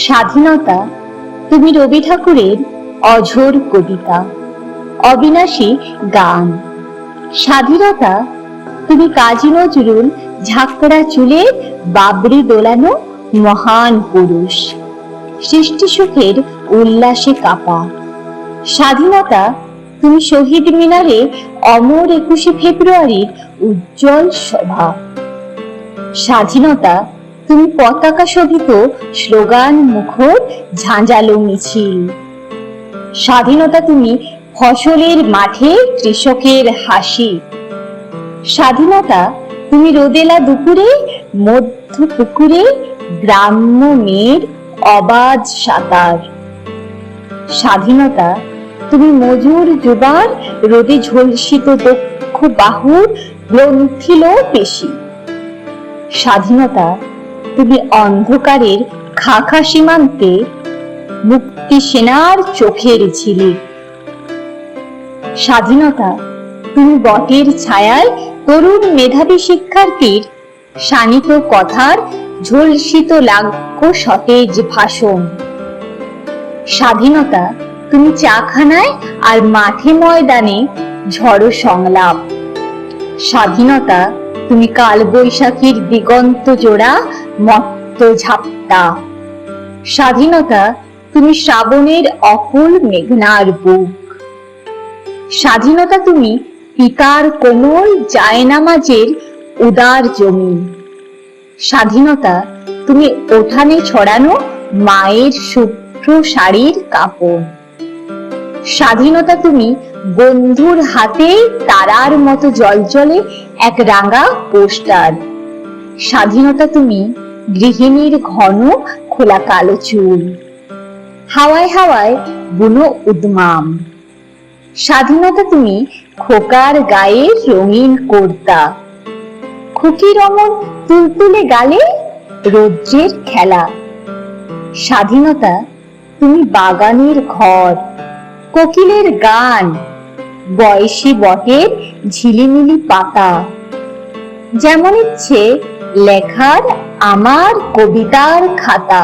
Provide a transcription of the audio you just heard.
স্বাধীনতা তুমি রবি ঠাকুরের অঝোর কবিতা, অবিনাশী গান। স্বাধীনতা তুমি কাজী নজরুল ঝাঁকড়া চুলে বাবরি দোলানো মহান পুরুষ, সৃষ্টি সুখের উল্লাসে কাপা। স্বাধীনতা তুমি শহীদ মিনারে অমর 21শে ফেব্রুয়ারির উজ্জ্বল শোভা। স্বাধীনতা তুমি পতাকা শোভিত স্লোগান মুখর ঝাঁঝালো মিছিল। স্বাধীনতা তুমি ফসলের মাঠে কৃষকের হাসি। স্বাধীনতা তুমি রোদেলা দুপুরে মধ্য পুকুরে গ্রাম্য মেয়ের অবাধ সাঁতার। স্বাধীনতা তুমি মজুর যুবার রোদে ঝলসিত দক্ষ বাহুর গ্রন্থিল পেশি। স্বাধীনতা তুমি অন্ধকারের খাখা সীমান্তে মুক্তি সেনার চোখের ঝিলিক। স্বাধীনতা তুমি বটের ছায়ায় তরুণ মেধাবী শিক্ষার্থীর শানিত কথার ঝলসিত লাগ্য সতেজ ভাষণ। স্বাধীনতা তুমি চাখানায় আর মাঠে ময়দানে ঝড়ো সংলাপ। স্বাধীনতা তুমি কাল বৈশাখীর দিগন্ত জোড়া মত্ত ঝাপটা। স্বাধীনতা তুমি শ্রাবণের অকুল মেঘনার বুক। স্বাধীনতা তুমি পিতার কোমল জায়নামাজের উদার জমি। স্বাধীনতা তুমি ওঠানে ছড়ানো মায়ের শুভ্র শাড়ির কাপড়। স্বাধীনতা তুমি বন্ধুর হাতে তারার মতো জলজলে এক রাঙা পোস্টার। স্বাধীনতা তুমি গৃহিণীর ঘন খোলা কালো চুল, হাওয়ায় হাওয়ায় বুনো উদ্মাম। স্বাধীনতা তুমি খোকার গায়ে রঙিন কর্তা, খুকির অমন তুলতুলে গালে রৌদ্রের খেলা। স্বাধীনতা তুমি বাগানের ঘর, কোকিলের গান, বয়সী বটের ঝিলিমিলি পাতা। যেমন ইচ্ছে লেখার আমার কবিতার খাতা।